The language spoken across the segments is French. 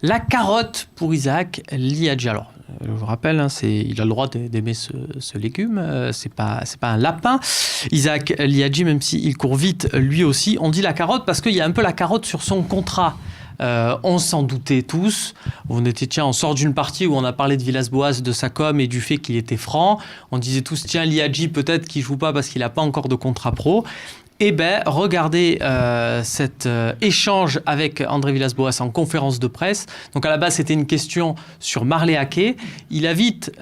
La carotte pour Isaac Liadji. Alors, je vous rappelle, il a le droit d'aimer ce légume. C'est pas un lapin. Isaac Liadji, même s'il court vite, lui aussi. On dit la carotte parce qu'il y a un peu la carotte sur son contrat. On s'en doutait tous. On sort d'une partie où on a parlé de Villas-Boas, de sa com et du fait qu'il était franc. On disait tous, tiens, Liadji, peut-être qu'il joue pas parce qu'il n'a pas encore de contrat pro. Eh bien, regardez cet échange avec André Villas-Boas en conférence de presse. Donc, à la base, c'était une question sur Marley Haké. Il a vite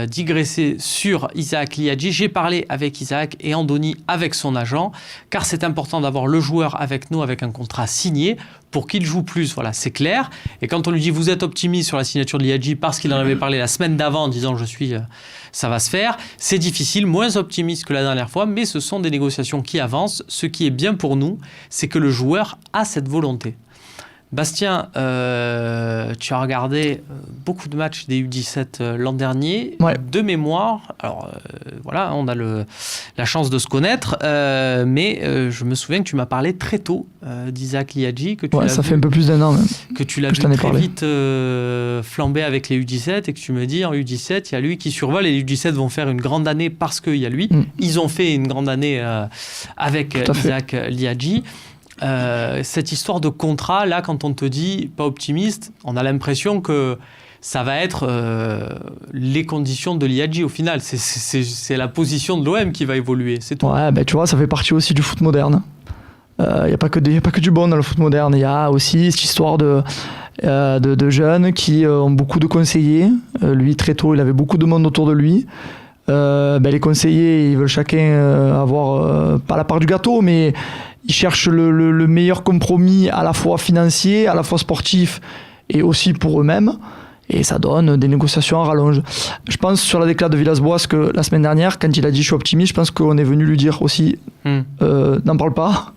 digressé sur Isaac Liadji. J'ai parlé avec Isaac et Andoni avec son agent, car c'est important d'avoir le joueur avec nous, avec un contrat signé, pour qu'il joue plus. Voilà, c'est clair. Et quand on lui dit, vous êtes optimiste sur la signature de Liadji parce qu'il en avait parlé la semaine d'avant en disant, ça va se faire, c'est difficile, moins optimiste que la dernière fois, mais ce sont des négociations qui avancent. Ce qui est bien pour nous, c'est que le joueur a cette volonté. Bastien, tu as regardé beaucoup de matchs des U17 l'an dernier, de mémoire. Alors voilà, on a la chance de se connaître, mais je me souviens que tu m'as parlé très tôt d'Isaac Liadji, que tu ça fait un peu plus d'1 an même. Que tu l'as vu très vite flamber avec les U17 et que tu me dis en U17, il y a lui qui survole et les U17 vont faire une grande année parce qu'il y a lui. Ils ont fait une grande année avec Isaac Liadji. Cette histoire de contrat, là, quand on te dit pas optimiste, on a l'impression que ça va être les conditions de Liadji au final. C'est la position de l'OM qui va évoluer, c'est tout. Ouais, tu vois, ça fait partie aussi du foot moderne. Il n'y a pas que du bon dans le foot moderne. Il y a aussi cette histoire de jeunes qui ont beaucoup de conseillers. Lui, très tôt, il avait beaucoup de monde autour de lui. Les conseillers, ils veulent chacun avoir pas la part du gâteau, mais ils cherchent le meilleur compromis à la fois financier, à la fois sportif et aussi pour eux-mêmes. Et ça donne des négociations à rallonge. Je pense sur la déclaration de Villas-Boas que la semaine dernière, quand il a dit je suis optimiste, je pense qu'on est venu lui dire aussi n'en parle pas,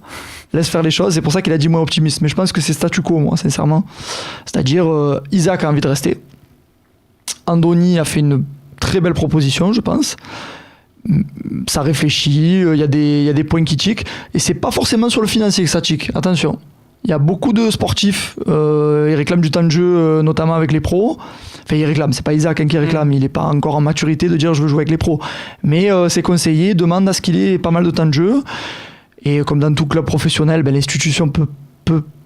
laisse faire les choses. C'est pour ça qu'il a dit moins optimiste. Mais je pense que c'est statu quo, moi, sincèrement. C'est-à-dire, Isaac a envie de rester. Andoni a fait une très belle proposition, je pense. Ça réfléchit, il y a des points qui tiquent, et c'est pas forcément sur le financier que ça tique, attention. Il y a beaucoup de sportifs, ils réclament du temps de jeu, notamment avec les pros. Enfin, ils réclament, c'est pas Isaac qui réclame, il n'est pas encore en maturité de dire je veux jouer avec les pros. Mais ses conseillers demandent à ce qu'il ait pas mal de temps de jeu, et comme dans tout club professionnel, l'institution peut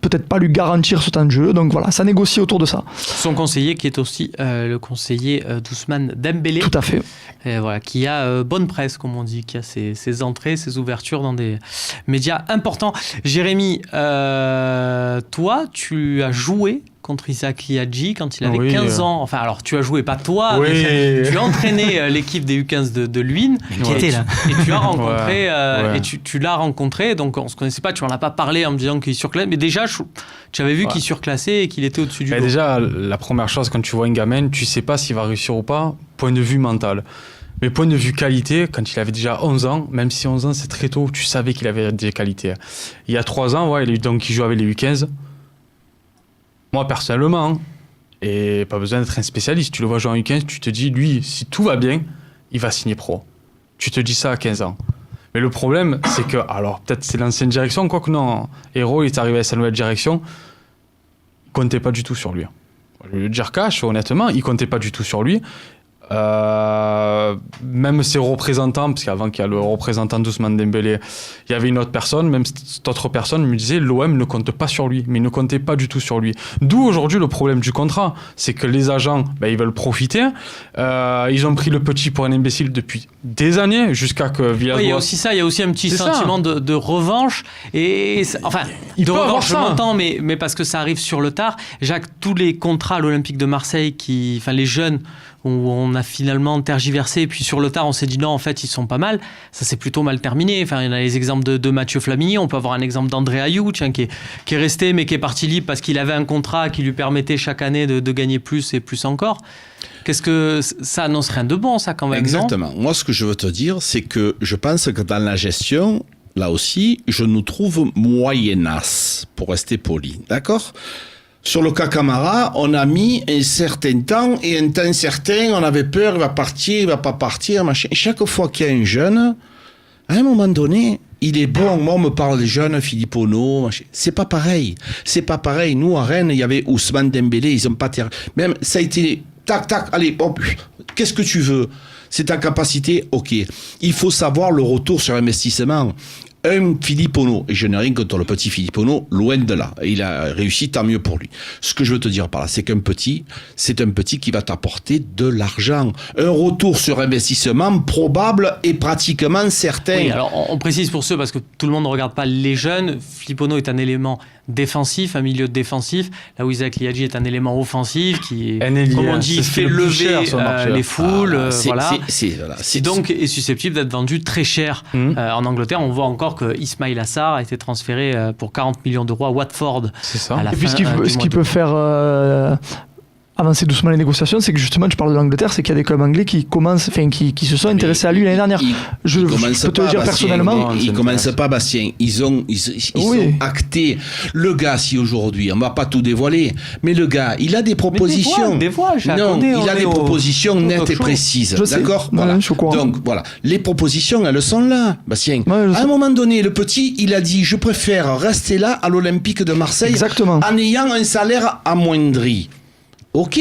peut-être pas lui garantir ce temps de jeu, donc voilà, ça négocie autour de ça. Son conseiller qui est aussi le conseiller d'Ousmane Dembélé. Tout à fait. Voilà, qui a bonne presse, comme on dit, qui a ses entrées, ses ouvertures dans des médias importants. Jérémy, toi, tu as joué contre Isaac Liadji quand il avait 15 ans. Enfin, alors, tu as joué, pas toi, mais tu as entraîné l'équipe des U15 de Luynes. Qui était là. Et tu as rencontré, et tu l'as rencontré, donc on se connaissait pas, tu en as pas parlé en me disant qu'il surclassait, mais déjà, tu avais vu qu'il surclassait et qu'il était au-dessus du lot. Déjà, la première chose, quand tu vois un gamin, tu sais pas s'il va réussir ou pas, point de vue mental. Mais point de vue qualité, quand il avait déjà 11 ans, même si 11 ans c'est très tôt, tu savais qu'il avait des qualités. Il y a 3 ans, donc il joue avec les U15. Moi, personnellement, et pas besoin d'être un spécialiste, tu le vois jouer en U15, tu te dis, lui, si tout va bien, il va signer pro. Tu te dis ça à 15 ans. Mais le problème, c'est que, alors peut-être c'est l'ancienne direction, quoique non, Hérault, il est arrivé à sa nouvelle direction, il comptait pas du tout sur lui. Je vais le dire cash, honnêtement, il comptait pas du tout sur lui. Même ses représentants, parce qu'avant qu'il y a le représentant d'Ousmane Dembélé, il y avait une autre personne, même cette autre personne me disait l'OM ne compte pas sur lui, mais il ne comptait pas du tout sur lui. D'où aujourd'hui le problème du contrat, c'est que les agents, ils veulent profiter. Ils ont pris le petit pour un imbécile depuis des années, jusqu'à que Villas-Boas... Il y a aussi ça, il y a aussi un petit sentiment de revanche, et enfin, de revanche, je m'entends, mais parce que ça arrive sur le tard. Jacques, tous les contrats à l'Olympique de Marseille, les jeunes, où on a finalement tergiversé, et puis sur le tard, on s'est dit non, en fait, ils sont pas mal. Ça s'est plutôt mal terminé. Enfin, il y en a les exemples de Mathieu Flamini. On peut avoir un exemple d'André Ayou, qui est resté, mais qui est parti libre parce qu'il avait un contrat qui lui permettait chaque année de gagner plus et plus encore. Qu'est-ce que ça annonce rien de bon, ça, quand même? Exactement. Moi, ce que je veux te dire, c'est que je pense que dans la gestion, là aussi, je nous trouve moyennasse, pour rester poli. D'accord? Sur le cas Camara, on a mis un certain temps, et un temps certain, on avait peur, il va partir, il va pas partir, machin. Et chaque fois qu'il y a un jeune, à un moment donné, il est bon. Moi, on me parle des jeunes, Philippe Ono. C'est pas pareil. C'est pas pareil. Nous, à Rennes, il y avait Ousmane Dembélé. Ils ont pas même ça a été tac, tac. Allez, bon, qu'est-ce que tu veux? C'est ta capacité. Ok. Il faut savoir le retour sur investissement. Un Philippe Ono, et je n'ai rien contre le petit Philippe Ono, loin de là. Il a réussi, tant mieux pour lui. Ce que je veux te dire par là, c'est c'est un petit qui va t'apporter de l'argent. Un retour sur investissement probable et pratiquement certain. Oui, alors on précise pour ceux, parce que tout le monde ne regarde pas les jeunes, Philippe Ono est un élément défensif, un milieu défensif, là où Isaac Liadji est un élément offensif qui, comme on dit, fait lever les foules. Donc est susceptible d'être vendu très cher. En Angleterre, on voit encore que Ismaïla Sarr a été transféré pour 40 millions d'euros à Watford. C'est ça. Et puis ce qui peut faire avancer doucement les négociations, c'est que justement, tu parles de l'Angleterre, c'est qu'il y a des clubs anglais qui se sont intéressés à lui l'année dernière. Je peux te le dire personnellement. Ils ne commencent pas, Bastien. Ils ont acté. Le gars, si aujourd'hui, on ne va pas tout dévoiler, mais le gars, il a des propositions. Il a des propositions nettes et précises. D'accord, voilà. Donc, voilà. Les propositions, elles sont là, Bastien. À un moment donné, le petit, il a dit, je préfère rester là à l'Olympique de Marseille. Exactement. En ayant un salaire amoindri. Ok,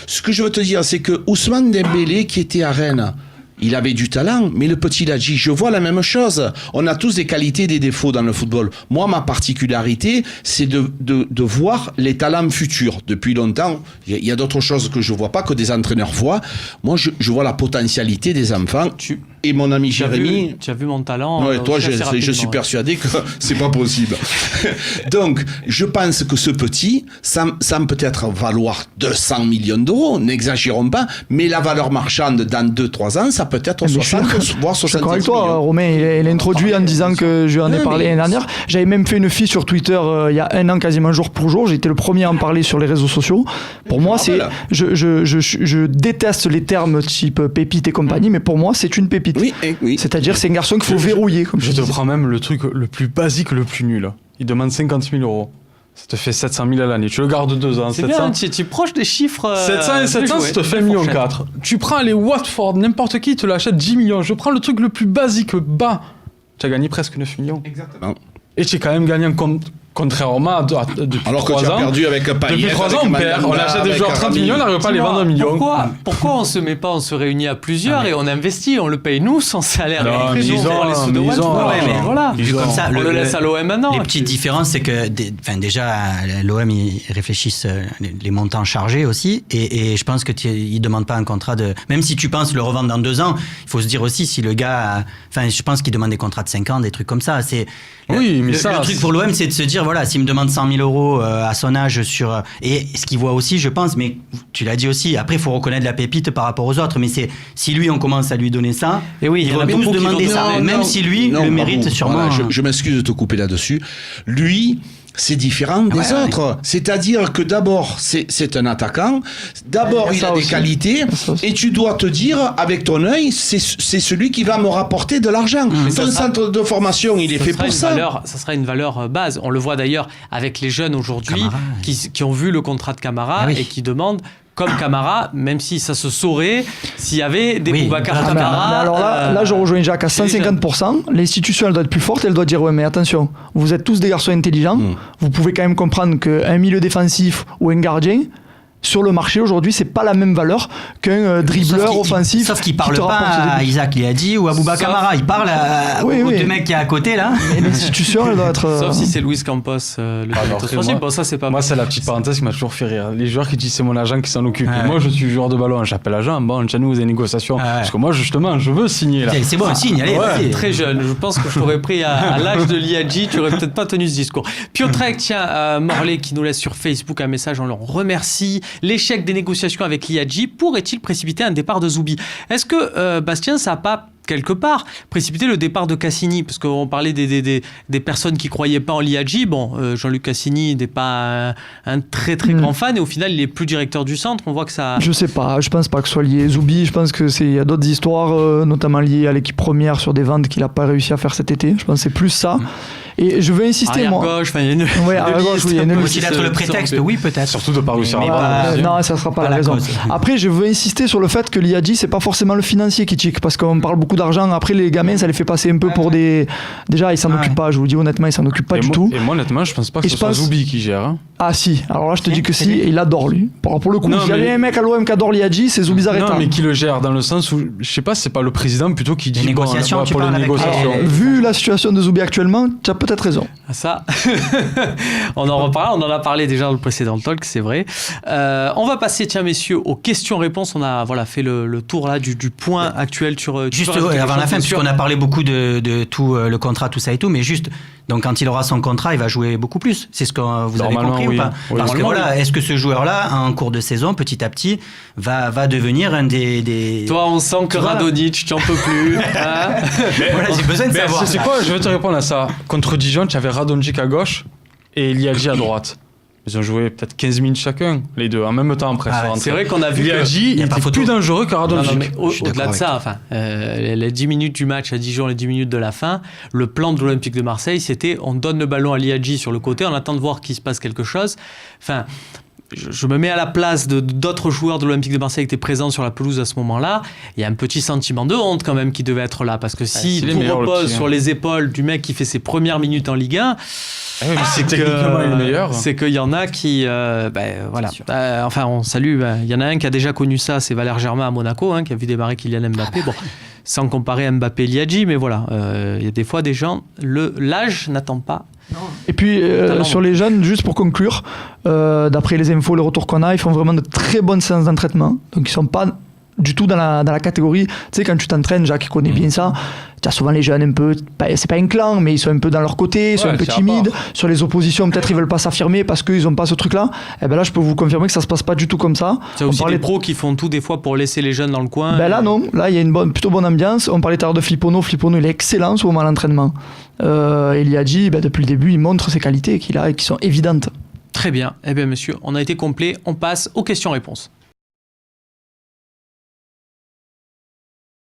ce que je veux te dire, c'est que Ousmane Dembélé, qui était à Rennes, il avait du talent, mais le petit l'a dit, je vois la même chose. On a tous des qualités et des défauts dans le football. Moi, ma particularité, c'est de voir les talents futurs. Depuis longtemps, il y a d'autres choses que je vois pas, que des entraîneurs voient. Moi, je vois la potentialité des enfants. Et mon ami Jérémy... Tu as vu mon talent. Ouais, toi, je suis persuadé que c'est pas possible. Donc, je pense que ce petit, ça peut-être valoir 200 millions d'euros, n'exagérons pas, mais la valeur marchande dans 2-3 ans, ça peut être 60, voire 70 millions. Je suis d'accord avec toi, Romain, il a introduit en disant que je lui en ai parlé l'année dernière. J'avais même fait une fiche sur Twitter il y a un an, quasiment jour pour jour. J'ai été le premier à en parler sur les réseaux sociaux. Pour moi, je déteste les termes type pépite et compagnie, mais pour moi, c'est une pépite. Oui. C'est-à-dire c'est un garçon qu'il faut verrouiller. Comme je te prends même le truc le plus basique, le plus nul. Il demande 50 000 euros. Ça te fait 700 000 à l'année. Tu le gardes 2 ans. C'est 700. Bien, tu es proche des chiffres. 700 et 700, ça te fait 1,4 million. Tu prends les Watford, n'importe qui te l'achète 10 millions. Je prends le truc le plus basique, bas. Tu as gagné presque 9 millions. Exactement. Et tu es quand même gagné contrairement à depuis 3 ans. Alors que tu as perdu avec Payet. Depuis 3 ans, on perd. On achète des joueurs 30 millions, on n'arrive pas à les vendre 1 million. Pourquoi on se réunit à plusieurs et on investit, on le paye nous, son salaire. On le laisse à l'OM maintenant. Les petites différences, c'est que déjà, l'OM, ils réfléchissent les montants chargés aussi. Et je pense qu'ils ne demandent pas un contrat de... Même si tu penses le revendre dans 2 ans, il faut se dire aussi si le gars... je pense qu'ils demandent des contrats de 5 ans, des trucs comme ça. Le truc pour l'OM, c'est de se dire, voilà, s'il me demande 100 000 euros à son âge sur... Et ce qu'il voit aussi, je pense, mais tu l'as dit aussi, après, il faut reconnaître la pépite par rapport aux autres. Mais si lui, on commence à lui donner ça, et oui, il va tous demander ça. Même si lui, le mérite sûrement... Voilà, je m'excuse de te couper là-dessus. Lui... C'est différent des autres. C'est-à-dire que d'abord, c'est un attaquant. D'abord, il a des qualités. Et tu dois te dire, avec ton œil, c'est celui qui va me rapporter de l'argent. Ton centre de formation, il est fait pour ça. Ça sera une valeur base. On le voit d'ailleurs avec les jeunes aujourd'hui qui ont vu le contrat de Camara et qui demandent... Comme Camara, même si ça se saurait, s'il y avait des Boubacar Camara... Alors là, je rejoins Jacques à 150%. L'institution, elle doit être plus forte. Elle doit dire, ouais, mais attention, vous êtes tous des garçons intelligents. Vous pouvez quand même comprendre qu'un milieu défensif ou un gardien, sur le marché aujourd'hui, c'est pas la même valeur qu'un dribbleur offensif. Sauf qu'il parle pas à Isaac Liadji ou à Boubacar Camara. Il parle aux deux mecs qui est à côté là. Et l'institution, elle doit être. Sauf si c'est Luis Campos, le directeur. Bon, ça c'est pas. Moi, c'est la petite parenthèse qui m'a toujours fait rire. Les joueurs qui disent c'est mon agent qui s'en occupe. Moi, je suis joueur de ballon. J'appelle l'agent. Bon, nous des négociations. Parce que moi, justement, je veux signer là. C'est bon, signe. Allez. Très jeune. Je pense que je t'aurais pris à l'âge de Liadji. Tu aurais peut-être pas tenu ce discours. Piotrek, tiens, Morlaix qui nous laisse sur Facebook un message. On le remercie. L'échec des négociations avec Liadji pourrait-il précipiter un départ de Zoubi? Est-ce que, Bastien, ça n'a pas quelque part précipité le départ de Cassini? Parce qu'on parlait des personnes qui ne croyaient pas en Liadji. Bon, Jean-Luc Cassini n'est pas un très très grand fan et au final, il est plus directeur du centre. On voit que ça... Je sais pas, je pense pas que ce soit lié. Zoubi, je pense qu'il y a d'autres histoires, notamment liées à l'équipe première sur des ventes qu'il n'a pas réussi à faire cet été. Je pense que c'est plus ça. Et je veux insister, Arrière moi. gauche, il y a une. Ouais, arrière une gauche, liste oui, il y a un une peu Peut liste. qui être se- le qui se prétexte, remplit. oui, peut-être. Surtout de pas réussir Mais à pas- avoir. Non, ça sera pas Pas la la raison. cause. Après, je veux insister sur le fait que l'IAG, c'est pas forcément le financier qui tique, parce qu'on parle beaucoup d'argent. Après, les gamins, ça les fait passer un peu pour des. Déjà, ils s'en occupent pas. Je vous le dis honnêtement, ils s'en occupent pas Et du moi, tout. et moi, honnêtement, je pense pas que Et ce je soit pense- Zoubi qui gère. Hein. Ah si. Alors là, je te dis que C'est si. lui. Et il adore lui. Pour le coup, Non, s'il y avait mais- un mec à l'OM qui adore l'IAG, c'est Zoubizarreta. Non, mais qui le gère dans le sens où, je sais pas, c'est pas le président plutôt qui dit négociations, bon, tu pour les parles avec négociations. les- Vu la situation de Zoubi actuellement, tu as peut-être raison. Ah, ça, on en reparle, on en a parlé déjà dans le précédent talk, c'est vrai. On va passer, tiens messieurs, aux questions-réponses. On a fait le tour là du point actuel sur. tu Juste peux rajouter avant quelque la chose, fin, bien sûr. puisqu'on a parlé beaucoup de tout le contrat, tout ça et tout, mais juste, donc quand il aura son contrat, il va jouer beaucoup plus. C'est ce que vous avez Normalement, compris oui. ou pas? Oui, Parce que normalement, voilà, est-ce que ce joueur-là, en cours de saison, petit à petit, va devenir un des... Toi, on sent que Voilà. Radonjic, tu n'en peux plus. Hein Voilà, j'ai besoin de Mais savoir. c'est quoi? Je vais te répondre à ça. Contre Dijon, tu avais Radonjic à gauche et Liadji à droite. Ils ont joué peut-être 15 minutes chacun, les deux, en même temps après. Ah sont ouais, rentrés. c'est vrai qu'on a vu que- Liadji, Il y a il pas était photo. plus dangereux que Non, Radonjic. non, mais Je suis au-delà de d'accord ça, enfin, les 10 minutes du match à Dijon, les 10 minutes de la fin, le plan de l'Olympique de Marseille, c'était on donne le ballon à Liadji sur le côté, on attend de voir qu'il se passe quelque chose. Enfin, je me mets à la place d'autres joueurs de l'Olympique de Marseille qui étaient présents sur la pelouse à ce moment-là. Il y a un petit sentiment de honte quand même qui devait être là, parce que si c'est les tout meilleurs, le repose petit, hein. sur les épaules du mec qui fait ses premières minutes en Ligue 1, Ah oui, mais c'est techniquement le meilleur. c'est qu'il y en a qui, voilà. sûr. Enfin, on salue. Il y en a un qui a déjà connu ça, c'est Valère Germain à Monaco, qui a vu démarrer Kylian Mbappé. Bon, sans comparer Mbappé et Liadji, mais voilà, il y a des fois des gens, l'âge n'attend pas. Et puis Talent. sur les jeunes, juste pour conclure, d'après les infos, les retours qu'on a, ils font vraiment de très bonnes séances d'entraînement. Donc ils sont pas du tout dans la catégorie. Tu sais, quand tu t'entraînes, Jacques connaît bien ça. Tu as souvent les jeunes un peu, c'est pas un clan, mais ils sont un peu dans leur côté, ils sont Ouais, un peu c'est à timides. part. Sur les oppositions, peut-être ils veulent pas s'affirmer parce qu'ils ont pas ce truc-là. Et ben là, je peux vous confirmer que ça se passe pas du tout comme ça. C'est On aussi parlait des pros qui font tout des fois pour laisser les jeunes dans le coin. Ben là non, là il y a une plutôt bonne ambiance. On parlait tout à l'heure de Flippono, il est excellent au moment à l'entraînement. Et Liadji, depuis le début, il montre ses qualités qu'il a et qui sont évidentes. Très bien. Eh bien, monsieur, on a été complet. On passe aux questions-réponses.